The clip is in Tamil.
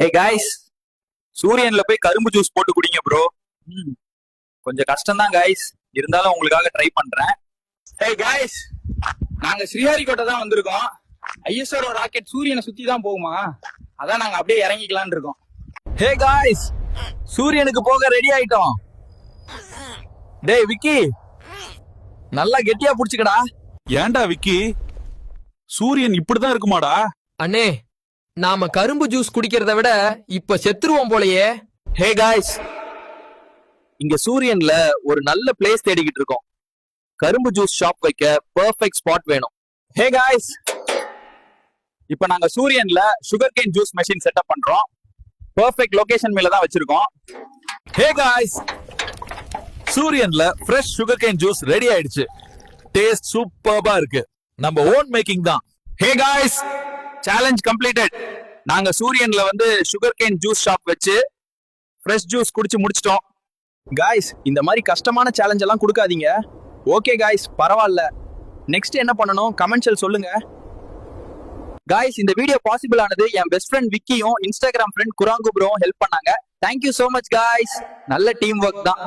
ஹே காய்ஸ், சூரியன்ல போய் கரும்பு ஜூஸ் போட்டு குடிங்க ப்ரோ. கொஞ்சம் கஷ்டம் தான் காய்ஸ், இருந்தாலும் உங்களுக்காக ட்ரை பண்றேன். ஹே காய்ஸ், நாங்க ஸ்ரீஹரிகோட்டை தான் வந்திருக்கோம். ஐஎஸ்ஆர் ராக்கெட் சூரியனை சுத்தி தான் போகுமா, அதான் நாங்க அப்படியே இறங்கிக்கலாம்னு இருக்கோம். ஹே காய்ஸ், சூரியனுக்கு போக ரெடி ஆயிட்டோம். டேய் விக்கி, நல்லா கெட்டியா புடிச்சுக்கடா. ஏன்டா விக்கி, சூரியன் இப்படிதான் இருக்குமாடா? அண்ணே, நாம கரும்பு ஜூஸ் குடிக்கிறத விட இப்ப செத்துருவோம் போலயே. ஹே காய்ஸ், இங்க சூரியன்ல ஒரு நல்ல பிளேஸ் தேடிக்கிட்டு இருக்கோம். கரும்பு ஜூஸ் ஷாப் வைக்க பெர்ஃபெக்ட் ஸ்பாட் வேணும். ஹே காய்ஸ், இப்ப நாங்க சூரியன்ல sugar cane juice machine setup பண்றோம். பெர்ஃபெக்ட் லொகேஷன் மேல தான் வச்சிருக்கோம். ஹே காய்ஸ், சூரியன்ல fresh sugar cane juice ready ஆயிடுச்சு. டேஸ்ட் சூப்பர்பா இருக்கு. நம்ம ஓன் மேக்கிங் தான். Hey guys, challenge completed. நாங்க சூரியன்ல வந்து சுகர் கேன் ஜூஸ் ஷாப் வச்சு ஃப்ரெஷ் ஜூஸ் குடிச்சு முடிச்சிட்டோம். காய்ஸ், இந்த மாதிரி கஷ்டமான சேலஞ்ச் எல்லாம் கொடுக்காதீங்க. ஓகே காய்ஸ், பரவாயில்ல. நெக்ஸ்ட் என்ன பண்ணணும் கமெண்ட்ஸ்ல சொல்லுங்க. காய்ஸ், இந்த வீடியோ பாசிபிள் ஆனது என் பெஸ்ட் ஃப்ரெண்ட் விக்கியும் இன்ஸ்டாகிராம் ஃப்ரெண்ட் குராங்கு ப்ரோவும் ஹெல்ப் பண்ணாங்க. Thank you so much guys. நல்ல டீம் ஒர்க் தான்.